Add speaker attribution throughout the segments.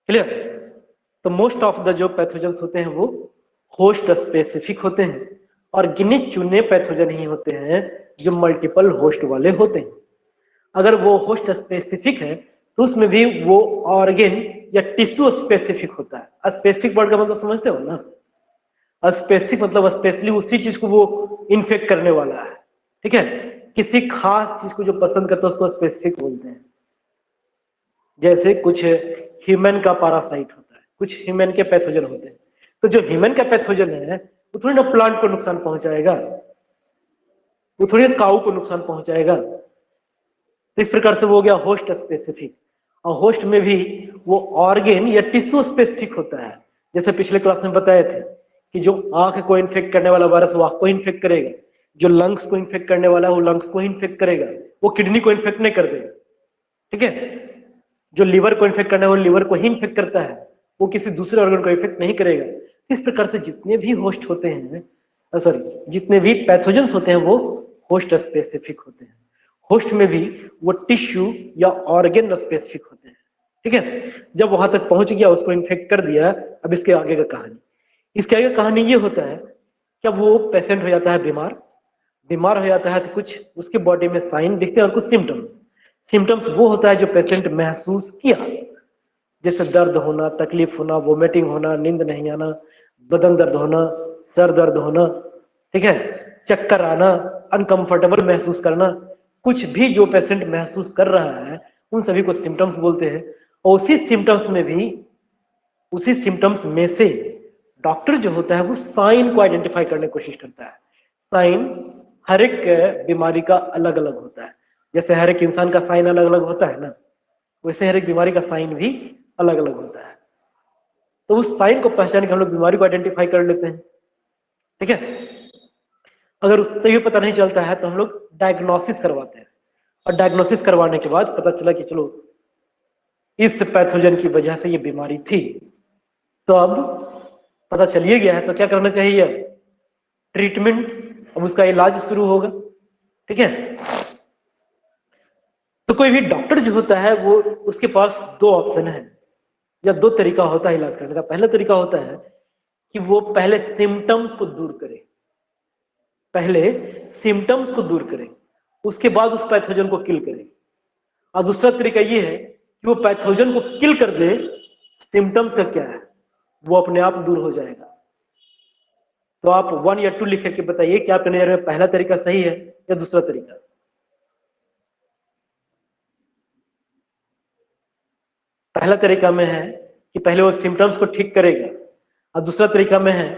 Speaker 1: Clear. तो most of the जो pathogens होते हैं वो होस्ट स्पेसिफिक होते हैं और गिने चुने पैथोजन ही होते हैं जो मल्टीपल होस्ट वाले होते हैं। अगर वो होस्ट स्पेसिफिक है तो उसमें भी वो ऑर्गेन या टिश्यू स्पेसिफिक होता है। स्पेसिफिक वर्ड का मतलब समझते हो ना? स्पेसिफिक मतलब स्पेशली उसी चीज को वो इन्फेक्ट करने वाला है। ठीक है, किसी खास चीज को जो पसंद करता है उसको स्पेसिफिक बोलते हैं। जैसे कुछ ह्यूमन का पैरासाइट होता है, कुछ ह्यूमन के पैथोजन होते हैं। तो जो ह्यूमन का पैथोजन है वो थोड़ी ना प्लांट को नुकसान पहुंचाएगा, वो थोड़ी ना काऊ को नुकसान पहुंचाएगा। तो इस प्रकार से वो हो गया होस्ट स्पेसिफिक। और होस्ट में भी वो ऑर्गेन या टिश्यू स्पेसिफिक होता है। जैसे पिछले क्लास में बताए थे कि जो आंख को इन्फेक्ट करने वाला वायरस वो आंख को इन्फेक्ट करेगा, जो लंग्स को इन्फेक्ट करने वाला है वो लंग्स को इन्फेक्ट करेगा, वो किडनी को इन्फेक्ट नहीं कर देगा। ठीक है, जो लीवर को इन्फेक्ट करना है वो लीवर को ही इन्फेक्ट करता है, वो किसी दूसरे ऑर्गन को इन्फेक्ट नहीं करेगा। इस प्रकार से जितने भी होस्ट होते हैं, सॉरी जितने भी पैथोजेंस होते हैं वो होस्ट स्पेसिफिक होते हैं। होस्ट में भी वो टिश्यू या ऑर्गन स्पेसिफिक होते हैं। ठीक है, जब वहां तक पहुंच गया उसको इन्फेक्ट कर दिया। अब इसके आगे का कहानी, इसके आगे कहानी ये होता है कि अब वो पेशेंट हो जाता है बीमार। बीमार हो जाता है तो कुछ उसके बॉडी में साइन दिखते हैं और कुछ सिम्टम्स। सिम्टम्स वो होता है जो पेशेंट महसूस किया, जैसे दर्द होना, तकलीफ होना, वोमिटिंग होना, नींद नहीं आना, बदन दर्द होना, सर दर्द होना, ठीक है, चक्कर आना, अनकंफर्टेबल महसूस करना, कुछ भी जो पेशेंट महसूस कर रहा है उन सभी को सिम्टम्स बोलते हैं। और उसी सिम्टम्स में से डॉक्टर जो होता है वो साइन को आइडेंटिफाई करने की कोशिश करता है। साइन हर एक बीमारी का अलग अलग होता है। जैसे हर एक इंसान का साइन अलग अलग होता है ना, वैसे हर एक बीमारी का साइन भी अलग अलग होता है। तो उस साइन को पहचान के हम लोग बीमारी को आइडेंटिफाई कर लेते हैं। ठीक है, अगर उससे भी पता नहीं चलता है तो हम लोग डायग्नोसिस करवाते हैं। और डायग्नोसिस करवाने के बाद पता चला कि चलो इस पैथोजन की वजह से ये बीमारी थी, तो अब पता चलिए गया है तो क्या करना चाहिए? ट्रीटमेंट, अब उसका इलाज शुरू होगा। ठीक है, तो कोई भी डॉक्टर जो होता है वो उसके पास दो ऑप्शन है या दो तरीका होता है इलाज करने का। पहला तरीका होता है कि वो पहले सिम्टम्स को दूर करे, पहले सिम्टम्स को दूर करे, उसके बाद उस पैथोजन को किल करे। और दूसरा तरीका ये है कि वो पैथोजन को किल कर दे, सिम्टम्स का क्या है वो अपने आप दूर हो जाएगा। तो आप 1 या 2 लिख करके बताइए कि आपके नजर में पहला तरीका सही है या दूसरा तरीका? पहला तरीका में है कि पहले वो सिम्टम्स को ठीक करेगा, और दूसरा तरीका में है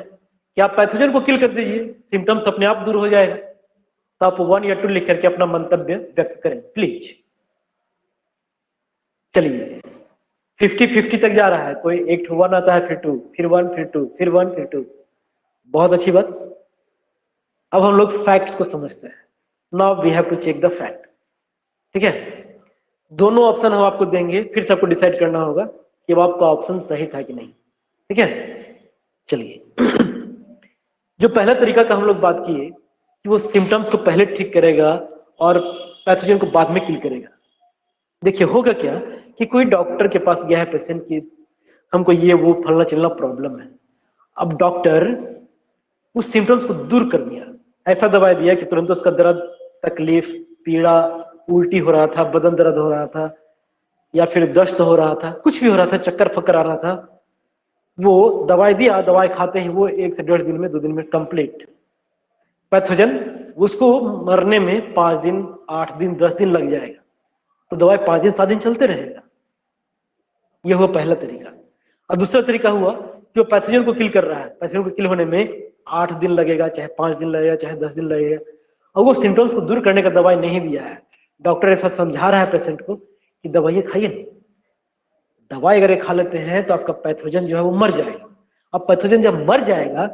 Speaker 1: कि आप पैथोजन को किल कर दीजिए, सिम्टम्स अपने आप दूर हो जाएगा। तो आप 1 या 2 लिख करके अपना मंतव्य व्यक्त करें प्लीज। चलिए 50-50 तक जा रहा है, कोई एक 1 आता है, फिर 2, फिर 1, फिर 2, फिर 1, फिर 2। बहुत अच्छी बात। अब हम लोग फैक्ट्स को समझते हैं। Now we have to check the fact. ठीक है, दोनों ऑप्शन हम आपको देंगे, फिर से आपको डिसाइड करना होगा कि वो आपका ऑप्शन सही था कि नहीं। ठीक है, चलिए जो पहला तरीका का हम लोग बात किए कि वो सिम्टम्स को पहले ठीक करेगा और पैथोजन को बाद में किल करेगा। देखिए होगा क्या कि कोई डॉक्टर के पास गया है पेशेंट की, हमको ये वो फलना चिलना प्रॉब्लम है। अब डॉक्टर उस सिम्टम्स को दूर कर दिया, ऐसा दवाई दिया कि तुरंत उसका दर्द, तकलीफ, पीड़ा, उल्टी हो रहा था, बदन दर्द हो रहा था, या फिर दस्त हो रहा था, कुछ भी हो रहा था, चक्कर फक्कर आ रहा था, वो दवाई दिया, दवाई खाते ही वो 1 से 1.5 दिन में, 2 दिन में कंप्लीट। पैथोजन उसको मरने में 5 दिन, 8 दिन, 10 दिन लग जाएगा। तो दवाई 5 दिन 7 दिन चलते रहेगा। यह हुआ पहला तरीका। और दूसरा तरीका हुआ कि वो पैथोजन को किल कर रहा है, पैथोजन को किल होने में 8 दिन लगेगा, चाहे 5 दिन लगेगा, चाहे 10 दिन लगेगा, और वो सिम्टम्स को दूर करने का दवाई नहीं दिया है। डॉक्टर ऐसा समझा रहा है पेशेंट को कि दवाइयाँ खाइए नहीं, दवाई अगर खा लेते हैं तो आपका पैथोजन जो है वो मर जाएगा। अब पैथोजन जब मर जाएगा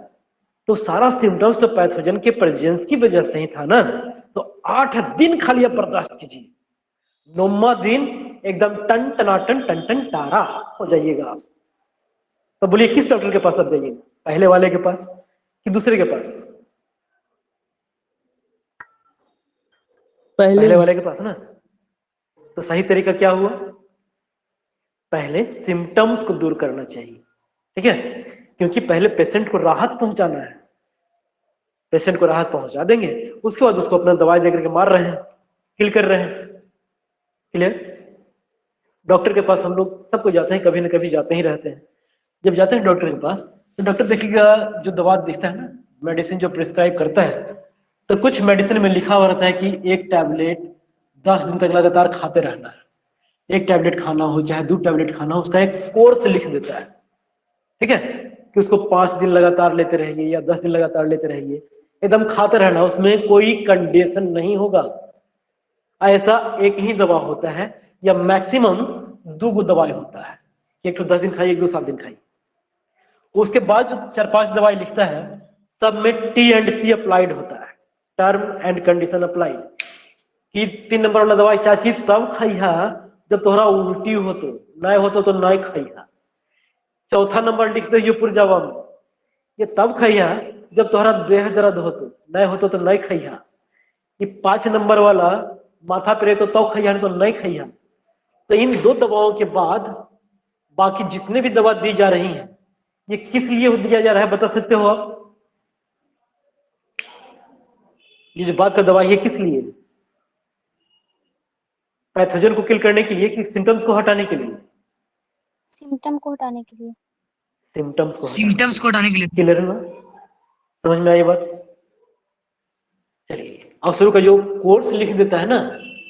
Speaker 1: तो सारा सिम्टम्स तो पैथोजन के प्रेजेंस की वजह से ही था ना। तो 8 दिन खाली आप बर्दाश्त कीजिए, 9वां दिन एकदम टन टनाटन टन टन टारा हो जाइएगा आप। तो बोलिए किस डॉक्टर के पास आप जाइएगा, पहले वाले के पास कि दूसरे के पास?
Speaker 2: पहले
Speaker 1: पहले वाले के पास ना। तो सही तरीका क्या हुआ? पहले सिम्टम्स को दूर करना चाहिए, ठीक है, क्योंकि पहले पेशेंट को राहत पहुंचाना है। पेशेंट को राहत पहुंचा देंगे, उसके बाद उसको अपना दवाई देकर के मार रहे हैं, किल कर रहे हैं। क्लियर? डॉक्टर के पास हम लोग सबको जाते हैं, कभी ना कभी जाते ही रहते हैं। जब जाते हैं डॉक्टर के पास, तो डॉक्टर देखिएगा जो दवा दिखता है ना, मेडिसिन जो प्रिस्क्राइब करता है, तो कुछ मेडिसिन में लिखा हुआ रहता है कि एक टैबलेट 10 दिन तक लगातार खाते रहना है। एक टैबलेट खाना हो चाहे 2 टैबलेट खाना हो, उसका एक कोर्स लिख देता है, ठीक है, कि उसको 5 दिन लगातार लेते रहिए या 10 दिन लगातार लेते रहिए, एकदम खाते रहना, उसमें कोई कंडीशन नहीं होगा। ऐसा एक ही दवा होता है या मैक्सिमम 2 दवाई होता है, एक तो 10 दिन खाइए, एक दो 7 दिन खाइए। उसके बाद जो 4-5 दवाई लिखता है, सब में T&C अप्लाइड होता है, टर्म एंड कंडीशन अप्लाइड, कि 3 नंबर वाला दवाई चाची तब खाइहा जब तोहरा उल्टी हो तो, नहीं हो तो नहीं खाइहा। चौथा नंबर लिखते हैं पुरजावा में, ये तब खाइहा जब तोहरा देह दर्द हो तो, नहीं हो तो नहीं खाइहा। ये 5 नंबर वाला माथा पे तो तब खाइहा, तो नहीं खाइहा। तो इन 2 दवाओं के बाद बाकी जितने भी दवा दी जा रही हैं, ये किस लिए दिया जा रहा है बता सकते हो आप? ये जो बात का दवा है किस लिए? पैथोजन को किल करने के लिए कि सिम्टम्स को हटाने के लिए?
Speaker 2: सिम्टम को हटाने के लिए।
Speaker 1: सिम्टम्स को हटाने के लिए। क्लियर है ना? समझ में आई बात? चलिए, अब शुरू का जो कोर्स लिख देता है ना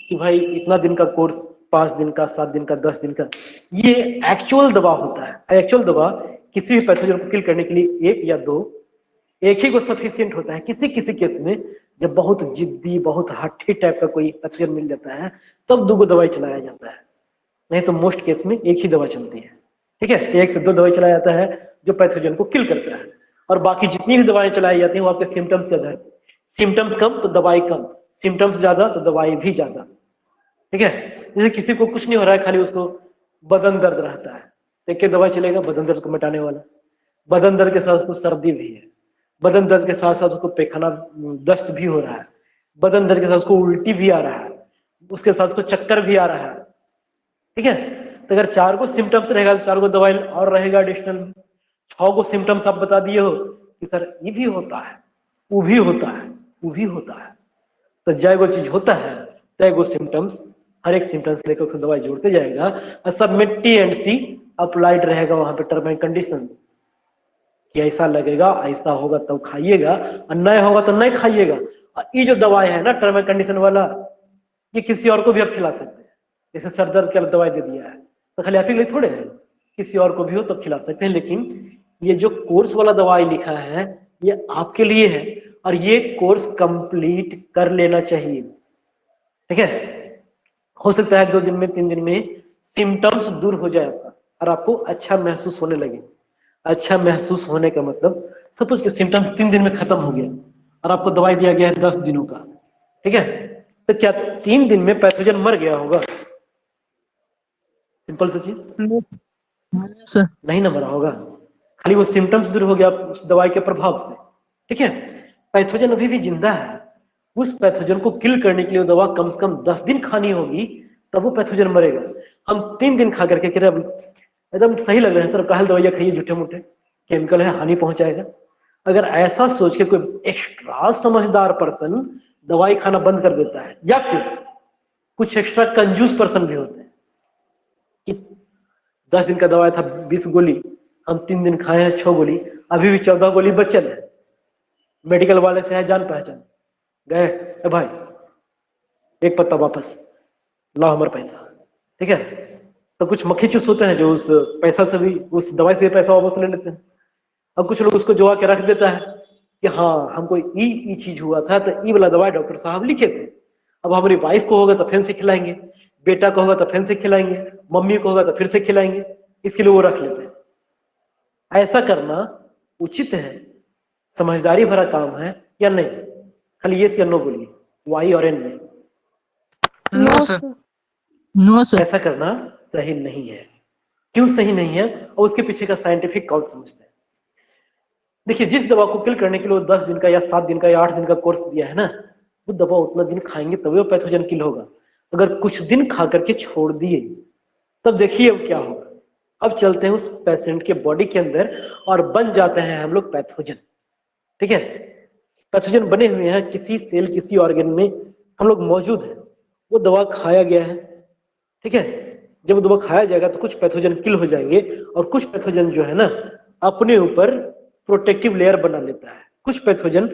Speaker 1: कि भाई इतना दिन का कोर्स, 5 दिन का, 7 दिन का, 10 दिन का, ये एक्चुअल दवा होता है। एक्चुअल दवा किसी भी पैथोजन को किल करने के लिए 1 या 2, एक ही को सफिशियंट होता है। किसी किसी केस में जब बहुत जिद्दी, बहुत हठी टाइप का कोई पैथोजन मिल जाता है, तब 2 दवाई चलाया जाता है, नहीं तो मोस्ट केस में एक ही दवा चलती है, ठीक है। 1 से 2 दवाई चलाया जाता है जो पैथोजन को किल करता है, और बाकी जितनी भी दवाएं चलाई जाती हैं वो आपके सिम्टम्स के आधार पर। सिम्टम्स कम तो दवाई कम, सिम्टम्स ज्यादा तो दवाई भी ज्यादा, ठीक है। जैसे किसी को कुछ नहीं हो रहा है, खाली उसको बदन दर्द रहता है, तो एक दवा चलेगा बदन दर्द को मिटाने वाला। बदन दर्द के साथ उसको सर्दी भी है, बदन दर्द के साथ साथ उसको पैखाना दस्त भी हो रहा है, बदन दर्द के साथ उसको उल्टी भी आ रहा है, उसके साथ उसको चक्कर भी आ रहा है, ठीक है। तो अगर 4 को सिम्टम्स रहेगा तो 4 को दवाई और रहेगा एडिशनल। 6 को सिम्टम्स आप बता दिए हो कि सर ये भी होता है, वो भी होता है, वो भी होता है, तो जय वो चीज होता है, तय वो सिम्टम्स, हर एक सिम्टम्स लेकर दवाई जोड़ते जाएगा, और सब में T&C अप्लाइड रहेगा वहां पे, टर्म एंड कंडीशन, कि ऐसा लगेगा, ऐसा होगा तब खाइएगा, और नहीं होगा तो नहीं खाइएगा। और ये जो दवाई है ना टर्म एंड कंडीशन वाला, ये किसी और को भी आप खिला सकते हैं। जैसे सर दर्द का दवाई दे दिया है तो खाली आप ही के लिए थोड़े है, किसी और को भी हो तब खिला सकते हैं। लेकिन ये जो कोर्स वाला दवाई लिखा है ये आपके लिए है, और ये कोर्स कंप्लीट कर लेना चाहिए, ठीक है। हो सकता है 2 दिन में, 3 दिन में सिम्टम्स दूर हो जाए आपका, और आपको अच्छा महसूस होने लगे। अच्छा महसूस होने का मतलब, सपोज कि सिम्टम्स 3 दिन में खत्म हो गया और आपको दवाई दिया गया है 10 दिनों का, ठीक है, तो क्या 3 दिन में पैथोजन मर गया होगा? सिंपल सी चीज नहीं ना मरा होगा, खाली वो सिम्टम्स दूर हो गया उस दवाई के प्रभाव से, ठीक है। पैथोजन अभी भी जिंदा है, उस पैथोजन को किल करने के लिए वो दवा कम से कम 10 दिन खानी होगी, तब वो पैथोजन मरेगा। हम 3 दिन खा करके एकदम सही लग रहे हैं सर, काहे दवाइयां खाइए झूठे मूठे, केमिकल है, हानि पहुंचाएगा। अगर ऐसा सोच के कोई एक्स्ट्रा समझदार पर्सन दवाई खाना बंद कर देता है, या फिर कुछ एक्स्ट्रा कंजूस पर्सन भी होते हैं कि 10 दिन का दवाई था 20 गोली, हम 3 दिन खाए हैं 6 गोली, अभी भी 14 गोली बचल है, मेडिकल वाले से है जान पहचान, गए ए भाई 1 पत्ता वापस लाओ हमारा पैसा, ठीक है। तो कुछ मक्खी चूस होते हैं जो उस पैसा से भी, उस दवाई से भी पैसा वापस ले लेते हैं। अब कुछ लोग उसको जुआ के रख देता है कि हाँ हमको ई चीज हुआ था तो ई वाला दवाई डॉक्टर साहब लिखे थे, अब हमारी वाइफ को होगा तो फिर से खिलाएंगे, बेटा को होगा तो फिर से खिलाएंगे, मम्मी को होगा तो फिर से खिलाएंगे, इसके लिए वो रख लेते हैं। ऐसा करना उचित है, समझदारी भरा काम है या नहीं? खाली यस या नो बोलिए, वाई और एन में।
Speaker 2: No sir.
Speaker 1: No sir. ऐसा करना सही नहीं है। क्यों सही नहीं है और उसके पीछे का साइंटिफिक कॉज समझते हैं। देखिए, जिस दवा को किल करने के लिए 10 दिन का या 7 दिन का या 8 दिन का कोर्स दिया है ना, वो दवा उतना दिन खाएंगे तभी वो पैथोजन किल होगा। अगर कुछ दिन खा करके छोड़ दिए तब देखिए अब क्या होगा। अब चलते हैं उस पेशेंट के बॉडी के अंदर और बन जाते हैं हम लोग पैथोजन। ठीक है, पैथोजन बने हुए हैं किसी सेल किसी ऑर्गन में हम लोग मौजूद हैं, वो दवा खाया गया है। ठीक है, जब दवा खाया जाएगा तो कुछ पैथोजन किल हो जाएंगे और कुछ पैथोजन जो है ना अपने ऊपर प्रोटेक्टिव लेयर बना लेता है। कुछ पैथोजन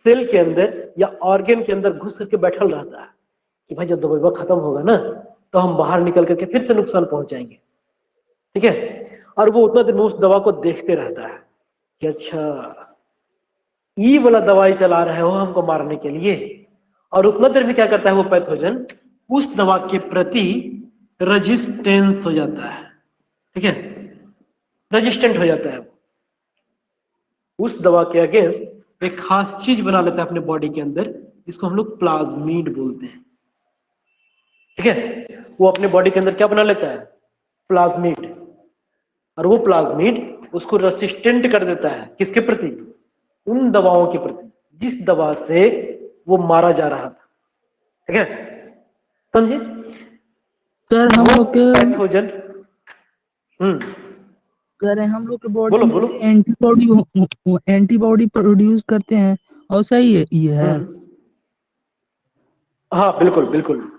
Speaker 1: सेल के अंदर या ऑर्गन के अंदर घुस करके बैठल रहता है कि भाई जब दवा खत्म होगा ना तो हम बाहर निकल करके फिर से नुकसान पहुंचाएंगे। ठीक है, और वो उतना दिन उस दवा को देखते रहता है कि अच्छा ई वाला दवाई चला रहे हो हमको मारने के लिए, और उतना देर में क्या करता है वो पैथोजन उस दवा के प्रति रेजिस्टेंस हो जाता है। ठीक है, रेजिस्टेंट हो जाता है, उस दवा के अगेंस्ट एक खास चीज बना लेता है अपने बॉडी के अंदर जिसको हम लोग प्लाज्मिड बोलते हैं। ठीक है, वो अपने बॉडी के अंदर क्या बना लेता है, प्लाज्मिड, और वो प्लाज्मिड उसको रेसिस्टेंट कर देता है किसके प्रति, उन दवाओं के प्रति जिस दवा से वो मारा जा रहा था। ठीक है, समझे
Speaker 3: सर हम लोग के
Speaker 1: पैथोजन।
Speaker 3: कह रहे हैं हम लोग के बॉडी
Speaker 1: बोलो
Speaker 3: में
Speaker 1: बोलो।
Speaker 3: से एंटीबॉडी प्रोड्यूस करते हैं और सही है ये है।
Speaker 1: हाँ बिल्कुल बिल्कुल,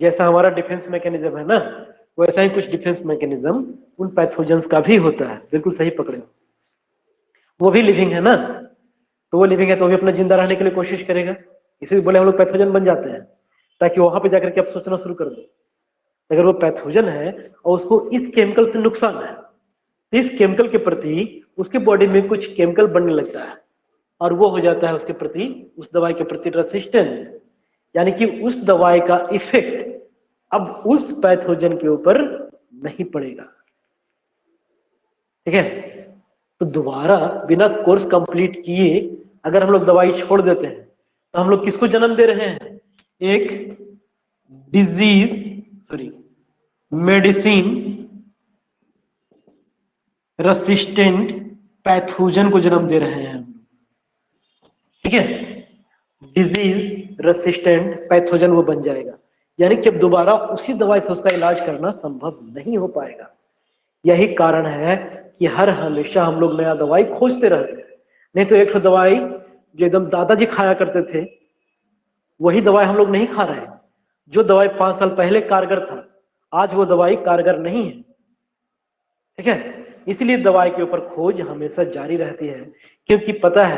Speaker 1: जैसा हमारा डिफेंस मैकेनिज्म है ना वैसा ही कुछ डिफेंस मैकेनिज्म उन पैथोजेंस का भी होता है। बिल्कुल सही पकड़े हो, वो भी लिविंग है ना, तो वो लिविंग है तो वो भी अपना जिंदा रहने के लिए कोशिश करेगा, इसीलिए बोले हम लोग पैथोजन बन जाते हैं ताकि वहां पे जाकर के आप सोचना शुरू कर दो। अगर वो पैथोजन है और उसको इस केमिकल से नुकसान है तो इस केमिकल के प्रति उसके बॉडी में कुछ केमिकल बनने लगता है और वो हो जाता है उसके प्रति, उस दवाई के प्रति रेसिस्टेंट, यानी कि उस दवाई का इफेक्ट अब उस पैथोजन के ऊपर नहीं पड़ेगा। ठीक है, तो दोबारा बिना कोर्स कंप्लीट किए अगर हम लोग दवाई छोड़ देते हैं तो हम लोग किसको जन्म दे रहे हैं, एक मेडिसिन रेसिस्टेंट पैथोजन को जन्म दे रहे हैं। ठीक है, डिजीज रेसिस्टेंट पैथोजन वो बन जाएगा, यानी कि अब दोबारा उसी दवाई से उसका इलाज करना संभव नहीं हो पाएगा। यही कारण है कि हर हमेशा हम लोग नया दवाई खोजते रहते हैं, नहीं तो एक दवाई जो एकदम दादाजी खाया करते थे वही दवाई हम लोग नहीं खा रहे हैं। जो दवाई 5 साल पहले कारगर था आज वो दवाई कारगर नहीं है। ठीक है, इसलिए दवाई के ऊपर खोज हमेशा जारी रहती है, क्योंकि पता है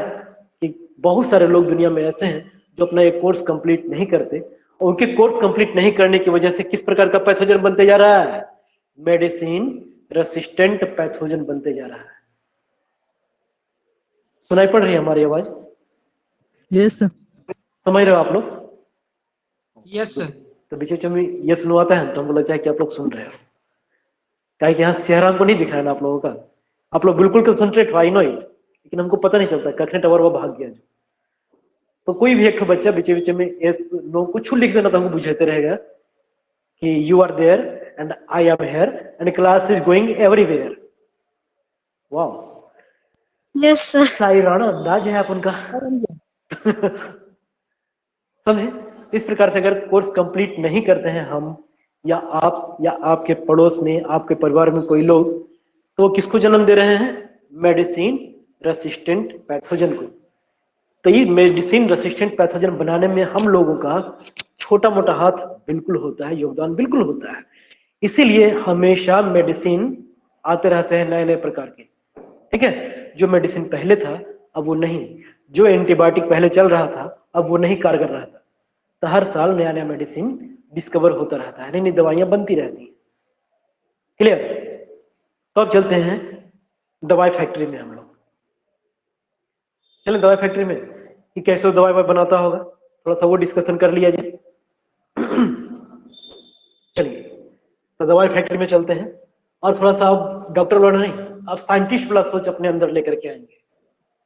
Speaker 1: कि बहुत सारे लोग दुनिया में ऐसे हैं जो अपना एक कोर्स कंप्लीट नहीं करते और उनके कोर्स कंप्लीट नहीं करने की वजह से किस प्रकार का पैथोजन बनते जा रहा है, मेडिसिन रेसिस्टेंट पैथोजन बनते जा रहा है। सुनाई पड़ रही है हमारी आवाज?
Speaker 3: Yes sir.
Speaker 1: समझ रहे हो आप लोग?
Speaker 4: Yes sir.
Speaker 1: तो बीच बीच में ये सुनवाता है तो हमको लगता है कि आप लोग सुन रहे हो, क्या कि यहाँ चेहरा हमको नहीं दिख रहा है ना आप लोगों का, आप लोग बिल्कुल कंसंट्रेट आई नो इट, लेकिन हमको पता नहीं चलता कखने टावर वो भाग गया। तो कोई भी एक बच्चा बीच बीच में एस नो कुछ लिख देना तो हमको बुझाते रहेगा कि you are there and I am here and class is going everywhere. वाह,
Speaker 2: यस सर।
Speaker 1: शायराना अंदाज है अपन का। समझे? इस प्रकार से अगर कोर्स कंप्लीट नहीं करते हैं हम या आप या आपके पड़ोस में आपके परिवार में कोई लोग, तो वो किसको जन्म दे रहे हैं, मेडिसिन रेसिस्टेंट पैथोजन को। तो ये मेडिसिन रेसिस्टेंट पैथोजन बनाने में हम लोगों का छोटा मोटा हाथ बिल्कुल होता है, योगदान बिल्कुल होता है। इसीलिए हमेशा मेडिसिन आते रहते हैं नए नए प्रकार के। ठीक है, जो मेडिसिन पहले था अब वो नहीं, जो एंटीबायोटिक पहले चल रहा था अब वो नहीं कारगर रहा था, तो हर साल नया नया मेडिसिन डिस्कवर होता रहता है, नई नई दवाइयां बनती रहती हैं। क्लियर? तो अब चलते हैं दवाई फैक्ट्री में। हम लोग चलें दवाई फैक्ट्री में कि कैसे वो दवाई बनाता होगा, थोड़ा सा वो डिस्कशन कर लिया जाए। चलिए तो दवाई फैक्ट्री में चलते हैं और थोड़ा सा आप डॉक्टर वाला नहीं, आप साइंटिस्ट वाला सोच अपने अंदर लेकर के आएंगे।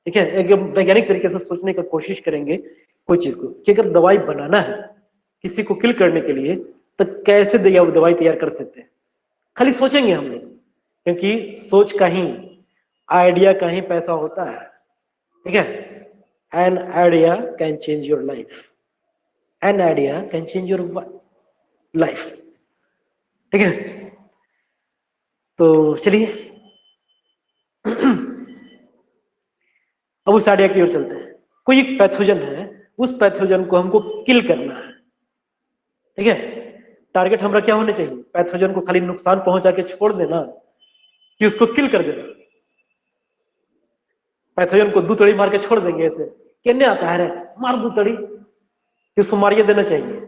Speaker 1: ठीक है, एक वैज्ञानिक तरीके से सोचने की कोशिश करेंगे कोई चीज को कि अगर दवाई बनाना है किसी को किल करने के लिए तो कैसे दवाई तैयार कर सकते हैं। खाली सोचेंगे हम लोग, क्योंकि सोच का ही आइडिया का ही पैसा होता है। ठीक है, an idea can change your life, an idea can change your life. ठीक है, तो चलिए अब उस आइडिया की ओर चलते हैं। कोई एक पैथोजन है, उस पैथोजन को हमको किल करना है, ठीक है। टारगेट हमारा क्या होना चाहिए? पैथोजन को खाली नुकसान पहुंचा के छोड़ देना कि उसको किल कर देना। पैथोजन को 2 तड़ी मार के छोड़ देंगे ऐसे, कहने आता है रे मार 2 तड़ी, कि उसको मारिए देना चाहिए,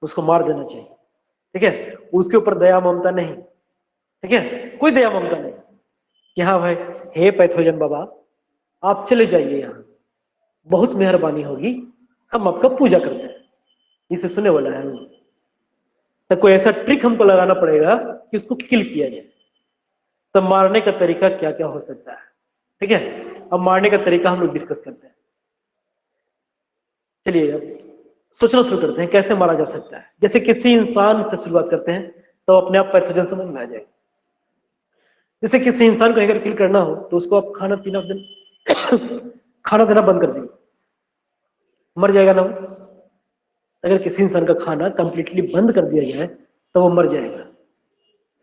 Speaker 1: उसको मार देना चाहिए, ठीक है। उसके ऊपर दया ममता नहीं, ठीक है, कोई दया ममता नहीं कि हाँ भाई हे पैथोजन बाबा आप चले जाइए यहां से, बहुत मेहरबानी होगी, हम आपका पूजा करते हैं। इसे सुने वाला है तो कोई ऐसा ट्रिक हमको लगाना पड़ेगा कि उसको किल किया जाए। तो मारने का तरीका क्या क्या हो सकता है, ठीक है। अब मारने का तरीका हम लोग डिस्कस करते हैं। चलिए अब सोचना शुरू करते हैं कैसे मारा जा सकता है। जैसे किसी इंसान से शुरुआत करते हैं तो अपने आप पैथोजन समझ में आ जाएगा। जैसे किसी इंसान को अगर किल करना हो तो उसको आप खाना पीना खाना देना बंद कर दीजिए, मर जाएगा ना वो। अगर किसी इंसान का खाना कंप्लीटली बंद कर दिया जाए तो वो मर जाएगा,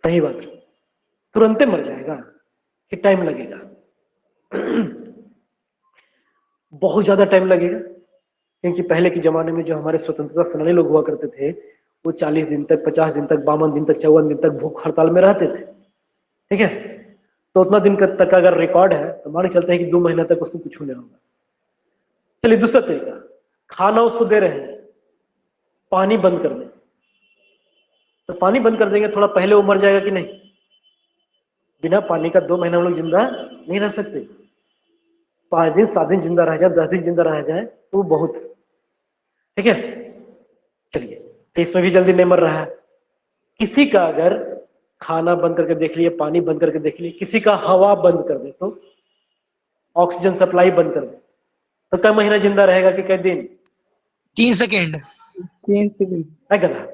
Speaker 1: सही बात, तुरंत मर जाएगा कि टाइम लगेगा? बहुत ज्यादा टाइम लगेगा, क्योंकि पहले के जमाने में जो हमारे स्वतंत्रता सेनानी लोग हुआ करते थे वो 40 दिन तक, 50 दिन तक, 52 दिन तक, 54 दिन तक भूख हड़ताल में रहते थे, ठीक है। तो उतना दिन तक अगर रिकॉर्ड है तो मान के चलते हैं कि 2 महीना तक उसको कुछ नहीं होगा। चलिए दूसरा तरीका, खाना उसको दे रहे हैं, पानी बंद कर दें। तो पानी बंद कर देंगे, थोड़ा पहले वो मर जाएगा कि नहीं? बिना पानी का 2 महीना हम लोग जिंदा नहीं रह सकते। 5 दिन 7 दिन जिंदा रह जाए, 10 दिन जिंदा रह जाए तो वो बहुत, ठीक है। चलिए तो इसमें भी जल्दी नहीं मर रहा है। किसी का अगर खाना बंद करके देख लिए, पानी बंद करके देख लिए, किसी का हवा बंद कर दे, तो ऑक्सीजन सप्लाई बंद कर दे, तो कई महीना जिंदा रहेगा कि कई दिन?
Speaker 4: 3 सेकेंड।
Speaker 3: 3 सेकंड।
Speaker 1: है गधा,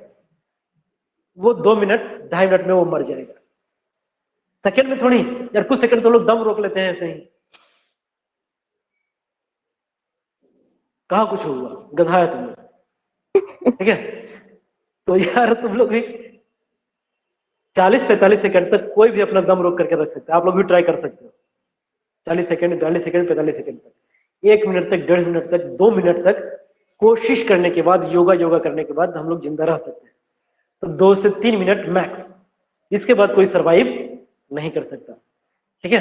Speaker 1: वो 2 मिनट 2.5 मिनट में वो मर जाएगा। सेकंड में थोड़ी यार, कुछ सेकंड तो लोग दम रोक लेते हैं ऐसे ही। कहाँ कुछ हुआ, गधा है तुम लोग, ठीक है। तो यार तुम लोग भी 40-45 सेकंड तक कोई भी अपना दम रोक करके रख सकते हैं। आप लोग भी ट्राई कर सकते हो। 40 सेकंड, 42 सेकंड, 45 सेकंड तक, 1 मिनट तक, 1.5 मिनट तक, 2 मिनट तक कोशिश करने के बाद, योगा करने के बाद हम लोग जिंदा रह सकते हैं। तो 2 से 3 मिनट मैक्स, इसके बाद कोई सरवाइव नहीं कर सकता, ठीक है।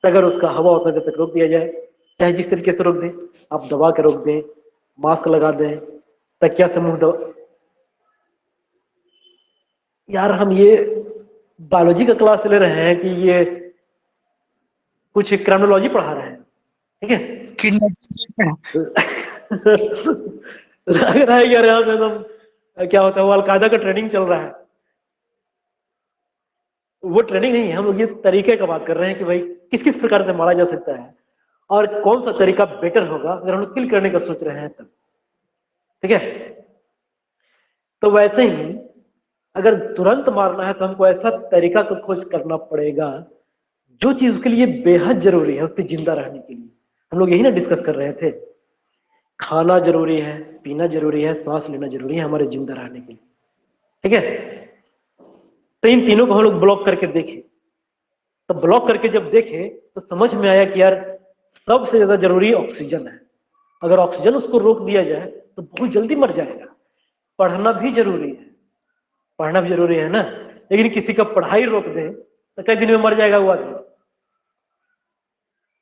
Speaker 1: तो अगर उसका हवा उतना देर तक रोक दिया जाए, चाहे जिस तरीके से रोक दें, आप दबा के रोक दें, मास्क लगा दें, तकिया से मुंह दबा। यार हम ये बायोलॉजी का क्लास ले रहे हैं कि ये कुछ क्राइमोलॉजी पढ़ा रहे हैं, ठीक है। लग रहा है यार यहाँ पे एकदम क्या होता है, वो अलकायदा का ट्रेनिंग चल रहा है। वो ट्रेनिंग नहीं है, हम लोग ये तरीके का बात कर रहे हैं कि भाई किस किस प्रकार से मारा जा सकता है और कौन सा तरीका बेटर होगा अगर हम लोग किल करने का सोच रहे हैं तब, ठीक है। तो वैसे ही अगर तुरंत मारना है तो हमको ऐसा तरीका का खोज करना पड़ेगा जो चीज उसके लिए बेहद जरूरी है, उसके जिंदा रहने के लिए। हम लोग यही ना डिस्कस कर रहे थे, खाना जरूरी है, पीना जरूरी है, सांस लेना जरूरी है हमारे जिंदा रहने के लिए, ठीक है। तो इन तीनों को हम लोग ब्लॉक करके देखे, तो ब्लॉक करके जब देखे तो समझ में आया कि यार सबसे ज्यादा जरूरी ऑक्सीजन है। अगर ऑक्सीजन उसको रोक दिया जाए तो बहुत जल्दी मर जाएगा। पढ़ना भी जरूरी है, पढ़ना भी जरूरी है ना, लेकिन किसी का पढ़ाई रोक दें तो कई दिन में मर जाएगा वो आदमी।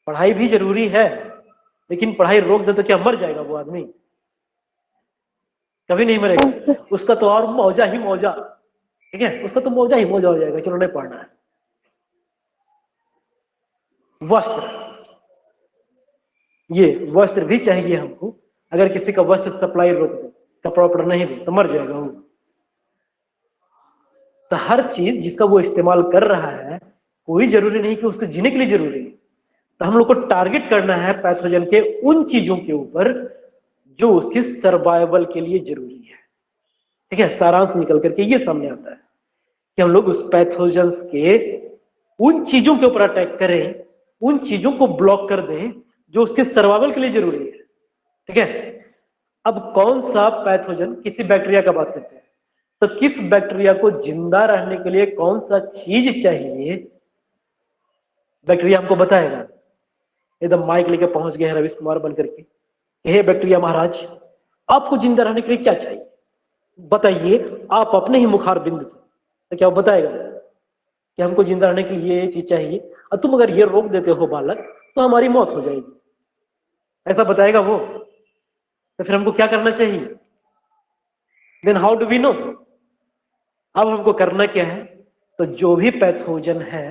Speaker 1: पढ़ाई भी जरूरी है, लेकिन पढ़ाई रोक दे तो क्या मर जाएगा वो आदमी? कभी नहीं मरेगा, उसका तो और मौजा ही मौजा, ठीक है, उसका तो मौजा ही मौजा हो जाएगा, चलो नहीं पढ़ना है। वस्त्र, ये वस्त्र भी चाहिए हमको। अगर किसी का वस्त्र सप्लाई रोक दे, कपड़ा वपड़ा नहीं दे तो मर जाएगा वो। तो हर चीज जिसका वो इस्तेमाल कर रहा है, कोई जरूरी नहीं कि उसको जीने के लिए जरूरी है। तो हम लोग को टारगेट करना है पैथोजन के उन चीजों के ऊपर जो उसके सर्वाइवल के लिए जरूरी है, ठीक है। सारांश निकल करके ये सामने आता है कि हम लोग उस पैथोजन के उन चीजों के ऊपर अटैक करें, उन चीजों को ब्लॉक कर दें जो उसके सर्वाइवल के लिए जरूरी है, ठीक है। अब कौन सा पैथोजन, किसी बैक्टीरिया का बात करते हैं, तो किस बैक्टीरिया को जिंदा रहने के लिए कौन सा चीज चाहिए, बैक्टीरिया हमको बताएगा। एकदम माइक लेके पहुंच गए हैं रवीश कुमार बनकर के, हे बैक्टीरिया महाराज, आपको जिंदा रहने के लिए क्या चाहिए, बताइए आप अपने ही मुखार बिंद से। तो क्या वो बताएगा कि हमको जिंदा रहने के लिए ये चीज चाहिए, और तुम अगर ये रोक देते हो बालक तो हमारी मौत हो जाएगी, ऐसा बताएगा वो? तो फिर हमको क्या करना चाहिए? Then how do we know? अब हमको करना क्या है, तो जो भी पैथोजन है,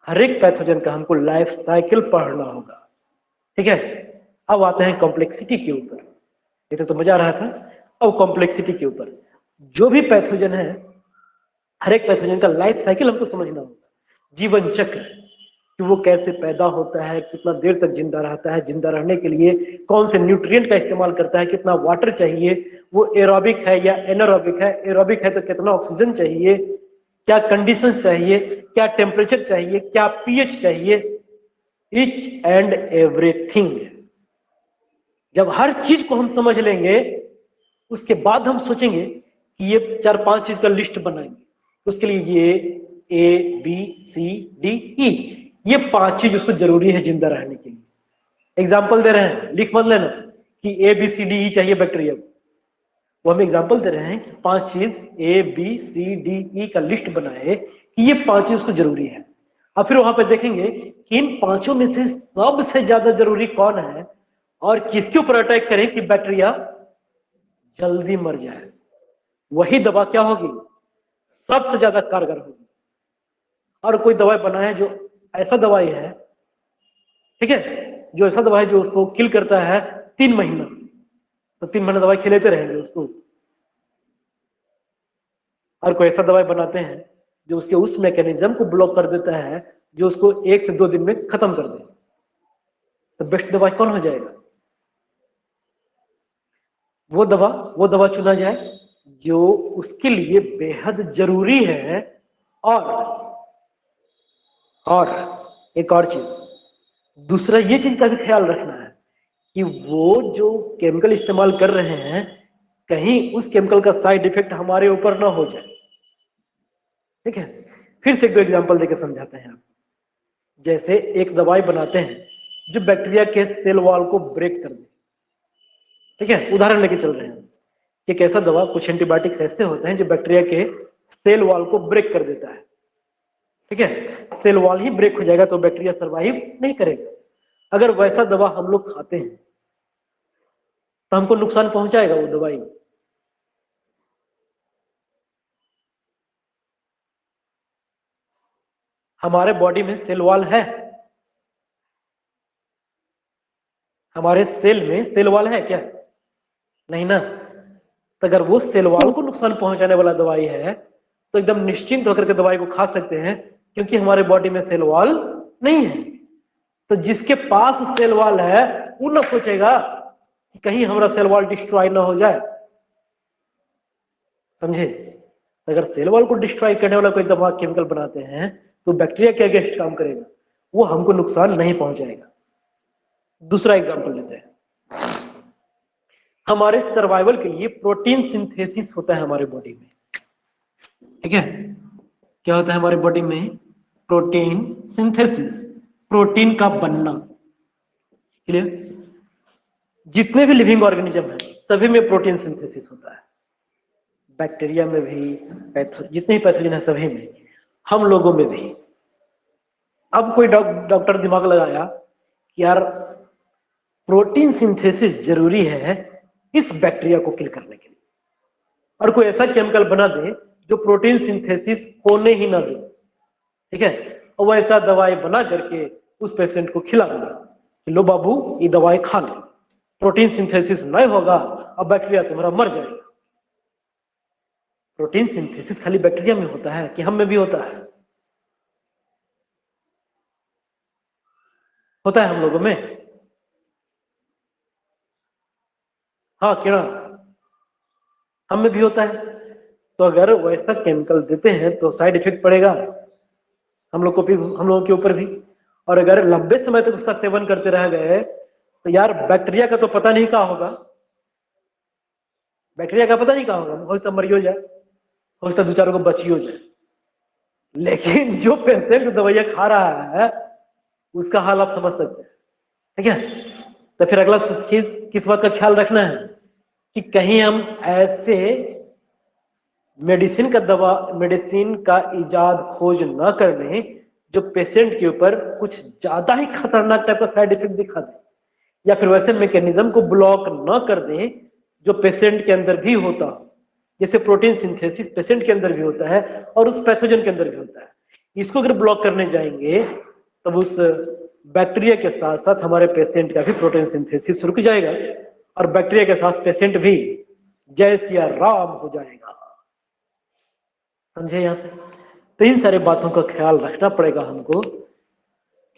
Speaker 1: हर एक पैथोजन का हमको लाइफ साइकिल पढ़ना होगा। ठीक है, अब आते हैं कॉम्प्लेक्सिटी के ऊपर। ये तो मजा आ रहा था, अब कॉम्प्लेक्सिटी के ऊपर। जो भी पैथोजन है, हर एक पैथोजन का लाइफ साइकिल हमको समझना होगा, जीवन चक्र, कि वो कैसे पैदा होता है, कितना देर तक जिंदा रहता है, जिंदा रहने के लिए कौन से न्यूट्रिएंट का इस्तेमाल करता है, कितना वाटर चाहिए, वो एरोबिक है या एनारोबिक है, एरोबिक है तो कितना ऑक्सीजन चाहिए, क्या कंडीशंस चाहिए, क्या टेम्परेचर चाहिए, क्या पीएच चाहिए, ईच एंड एवरीथिंग। जब हर चीज को हम समझ लेंगे, उसके बाद हम सोचेंगे कि ये 4-5 चीज का लिस्ट बनाएंगे। उसके लिए ये A B C D E, ये 5 चीज उसको जरूरी है जिंदा रहने के लिए। एग्जाम्पल दे रहे हैं, लिख मत लेना कि A B C D E चाहिए बैक्टीरिया को, वो हम एग्जाम्पल दे रहे हैं कि 5 चीज A B C D E का लिस्ट बनाए कि ये 5 चीज उसको जरूरी है। अब फिर वहां पे देखेंगे कि इन 5 में से सबसे ज्यादा जरूरी कौन है और किसके ऊपर अटैक करें कि बैक्टीरिया जल्दी मर जाए, वही दवा क्या होगी, सबसे ज्यादा कारगर होगी। और कोई दवाई बनाए जो ऐसा दवाई है, ठीक है, जो ऐसा दवाई जो उसको किल करता है 3 महीना, तो 3 महीना दवाई खिलाते रहेंगे उसको। और कोई ऐसा दवाई बनाते हैं जो उसके उस मैकेनिज्म को ब्लॉक कर देता है जो उसको 1 से 2 दिन में खत्म कर दे, तो बेस्ट दवाई कौन हो जाएगा? वो दवा चुना जाए जो उसके लिए बेहद जरूरी है। और एक और चीज, दूसरा ये चीज का भी ख्याल रखना है कि वो जो केमिकल इस्तेमाल कर रहे हैं, कहीं उस केमिकल का साइड इफेक्ट हमारे ऊपर ना हो जाए। ठीक है, फिर से 1-2 एग्जांपल देकर समझाते हैं आप। जैसे एक दवाई बनाते हैं जो बैक्टीरिया के सेल वॉल को ब्रेक कर दे। ठीक है, उदाहरण लेके चल रहे हैं। एक ऐसा दवा, कुछ एंटीबायोटिक्स ऐसे होते हैं जो बैक्टीरिया के सेल वॉल को ब्रेक कर देता है। ठीक है, सेल वॉल ही ब्रेक हो जाएगा तो बैक्टीरिया सरवाइव नहीं करेगा। अगर वैसा दवा हम लोग खाते हैं तो हमको नुकसान पहुंचाएगा वो दवाई। हमारे बॉडी में सेल वॉल है, हमारे सेल में सेल वॉल है क्या? नहीं ना। तो अगर वो सेल वॉल को नुकसान पहुंचाने वाला दवाई है तो एकदम निश्चिंत होकर के दवाई को खा सकते हैं, क्योंकि हमारे बॉडी में सेल वॉल नहीं है। तो जिसके पास सेल वॉल है वो ना सोचेगा कि कहीं हमारा सेल वॉल डिस्ट्रॉय ना हो जाए। समझे? अगर सेल वॉल को डिस्ट्रॉय करने वाला कोई दवा केमिकल बनाते हैं तो बैक्टीरिया के अगेंस्ट काम करेगा, वो हमको नुकसान नहीं पहुंचाएगा। दूसरा एग्जांपल लेते हैं। हमारे सर्वाइवल के लिए प्रोटीन सिंथेसिस होता है हमारे बॉडी में। ठीक है, क्या होता है हमारे बॉडी में? प्रोटीन सिंथेसिस, प्रोटीन का बनना। क्लियर? जितने भी लिविंग ऑर्गेनिज्म है सभी में प्रोटीन सिंथेसिस होता है, बैक्टीरिया में भी, जितने ही पैथोजन है सभी में, हम लोगों में भी। अब कोई डॉक्टर दिमाग लगाया कि यार प्रोटीन सिंथेसिस जरूरी है इस बैक्टीरिया को किल करने के लिए, और कोई ऐसा केमिकल बना दे जो प्रोटीन सिंथेसिस होने ही ना दे। ठीक है, और वो ऐसा दवाई बना करके उस पेशेंट को खिला दिया कि लो बाबू ये दवाई खा लो, प्रोटीन सिंथेसिस नहीं होगा और बैक्टीरिया तुम्हारा मर जाएगा। प्रोटीन सिंथेसिस खाली बैक्टीरिया में होता है कि हम में भी होता है? होता है हम लोगों में। हाँ कीड़ा, हम में भी होता है। तो अगर वैसा केमिकल देते हैं तो साइड इफेक्ट पड़ेगा हम लोगों के ऊपर भी। और अगर लंबे समय तक उसका सेवन करते रह गए तो यार बैक्टीरिया का तो पता नहीं क्या होगा, बैक्टीरिया का पता नहीं क्या होगा, हो सकता मर ही हो जाए। हो सकता है 2-4 को बची हो जाए, लेकिन जो पेशेंट दवाइयां खा रहा है उसका हाल आप समझ सकते हैं। ठीक है, तो फिर अगला चीज किस बात का ख्याल रखना है कि कहीं हम ऐसे मेडिसिन का इजाद खोज न कर लें जो पेशेंट के ऊपर कुछ ज्यादा ही खतरनाक टाइप का साइड इफेक्ट दिखा दे, या फिर वैसे मैकेनिज्म को ब्लॉक न कर दें जो पेशेंट के अंदर भी होता हो। जैसे प्रोटीन सिंथेसिस पेशेंट के अंदर भी होता है और उस पैथोजन के अंदर भी होता है। इसको अगर ब्लॉक करने जाएंगे तब उस बैक्टीरिया के साथ साथ हमारे पेशेंट का भी प्रोटीन सिंथेसिस रुक जाएगा और बैक्टीरिया के साथ पेशेंट भी जय सिया राम हो जाएगा। समझे यहां से? तो इन सारी बातों का ख्याल रखना पड़ेगा हमको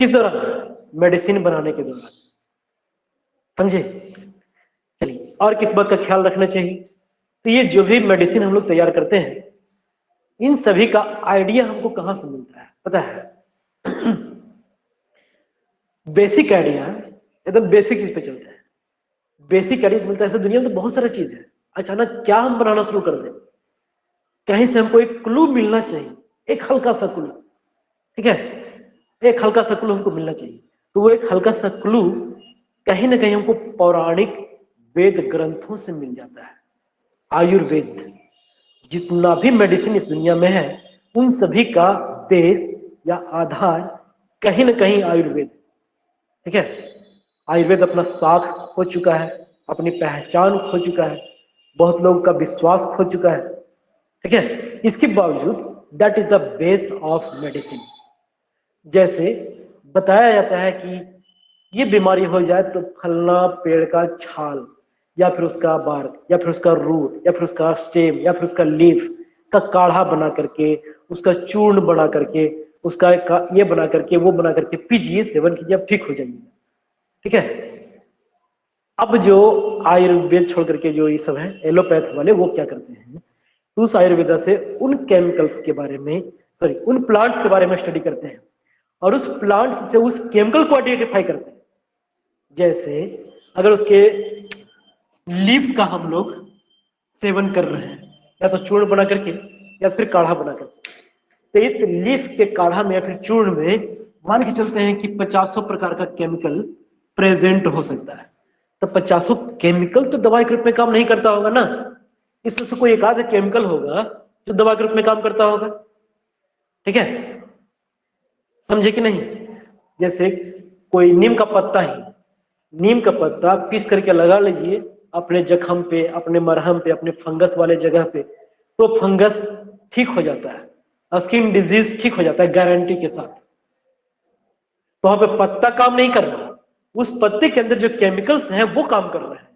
Speaker 1: किस दौरान, मेडिसिन बनाने के दौरान। समझे? चलिए, और किस बात का ख्याल रखना चाहिए? तो ये जो भी मेडिसिन हम लोग तैयार करते हैं इन सभी का आइडिया हमको कहां से मिलता है पता है? बेसिक आइडिया एकदम बेसिक चीज पे चलता है। बेसिक आइडिया मिलता है, दुनिया में तो बहुत सारा चीज है, अचानक क्या हम बनाना शुरू कर दें, कहीं से हमको एक क्लू मिलना चाहिए, एक हल्का सा क्लू। ठीक है, एक हल्का सा क्लू हमको मिलना चाहिए। तो वो एक हल्का सा क्लू कहीं ना कहीं हमको पौराणिक वेद ग्रंथों से मिल जाता है। आयुर्वेद, जितना भी मेडिसिन इस दुनिया में है उन सभी का बेस या आधार कहीं ना कहीं आयुर्वेद। ठीक है, आयुर्वेद अपना साख खो चुका है, अपनी पहचान खो चुका है, बहुत लोगों का विश्वास खो चुका है। ठीक है, इसके बावजूद that is the base of medicine. जैसे बताया जाता है कि ये बीमारी हो जाए तो फलना पेड़ का छाल या फिर उसका बार्क या फिर उसका रूट या फिर उसका स्टेम या फिर उसका लीफ का काढ़ा बना करके, उसका चूर्ण बना करके, उसका ये बना करके वो बना करके पीजिए, सेवन कीजिए, आप ठीक हो जाइए। ठीक है, अब जो आयुर्वेद छोड़ करके जो ये सब है एलोपैथ वाले, वो क्या करते हैं, तो उस आयुर्वेदा से उन केमिकल्स के बारे में, सॉरी उन प्लांट्स के बारे में स्टडी करते हैं और उस प्लांट्स से उस केमिकल को आइडेंटिफाई करते हैं। जैसे अगर उसके लीव्स का हम लोग सेवन कर रहे हैं या तो चूर्ण बना करके या फिर काढ़ा बना करके, तो इस लीफ के काढ़ा में या फिर चूर्ण में मान के चलते हैं कि 50 प्रकार का केमिकल प्रेजेंट हो सकता है। तो 50 केमिकल तो दवाई के रूप में काम नहीं करता होगा ना, इसमें से कोई एक आध केमिकल होगा जो दवा के रूप में काम करता होगा। ठीक है, समझे कि नहीं? जैसे कोई नीम का पत्ता ही, नीम का पत्ता पीस करके लगा लीजिए अपने जख्म पे, अपने मरहम पे, अपने फंगस वाले जगह पे, तो फंगस ठीक हो जाता है, स्किन डिजीज ठीक हो जाता है गारंटी के साथ। तो वहां पे पत्ता काम नहीं कर रहा, उस पत्ते के अंदर जो केमिकल्स हैं वो काम कर रहे हैं।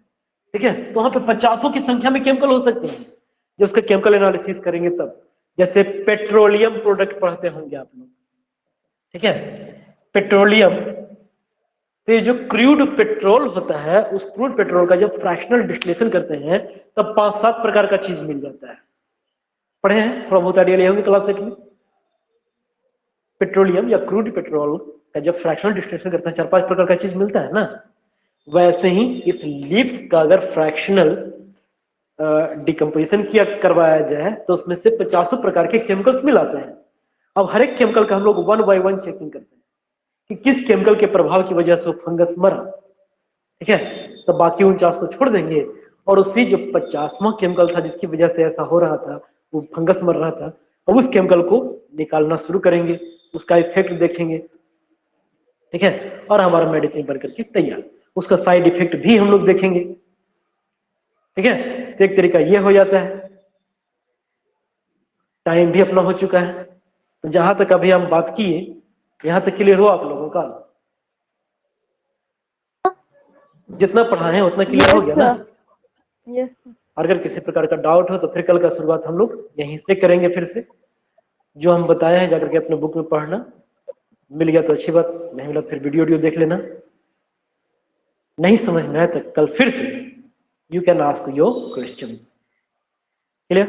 Speaker 1: ठीक है, तो वहां पे 50 की संख्या में केमिकल हो सकते हैं जो उसका केमिकल एनालिसिस करेंगे तब। जैसे पेट्रोलियम प्रोडक्ट पढ़ते होंगे आप लोग। ठीक है, पेट्रोलियम, तो ये जो क्रूड पेट्रोल होता है उस क्रूड पेट्रोल का जब फ्रैक्शनल डिस्टिलेशन करते हैं तब 5-7 प्रकार का चीज मिल जाता है। पढ़े हैं, थोड़ा बहुत आइडिया लिए होंगे क्लास 8 में। पेट्रोलियम या क्रूड पेट्रोल का जब फ्रैक्शनल डिस्टिलेशन करते हैं 4-5 प्रकार का चीज मिलता है ना, वैसे ही इस लीव्स का अगर फ्रैक्शनल डिकम्पोजिशन किया करवाया जाए तो उसमें से 50 प्रकार के केमिकल्स मिल आते हैं। अब हर एक केमिकल का हम लोग 1 by 1 चेकिंग करते हैं कि किस केमिकल के प्रभाव की वजह से वो फंगस मरा। ठीक है, तो बाकी 49 को छोड़ देंगे और उसी जो 50वां केमिकल था जिसकी वजह से ऐसा हो रहा था, वो फंगस मर रहा था, अब उस केमिकल को निकालना शुरू करेंगे, उसका इफेक्ट देखेंगे। ठीक है, और हमारा मेडिसिन बनकर के तैयार, उसका साइड इफेक्ट भी हम लोग देखेंगे। ठीक है, तो एक तरीका ये हो जाता है। टाइम भी अपना हो चुका है, तो जहां तक अभी हम बात किए यहां तक क्लियर हो आप लोगों का? जितना पढ़ा है उतना क्लियर हो गया ना?
Speaker 2: यस।
Speaker 1: अगर किसी प्रकार का डाउट हो तो फिर कल का शुरुआत हम लोग यहीं से करेंगे। फिर से जो हम बताए हैं जाकर के अपने बुक में पढ़ना, मिल गया तो अच्छी बात, नहीं मिला फिर वीडियो देख लेना। नहीं समझ में आया तो कल फिर से you can ask your questions. Clear?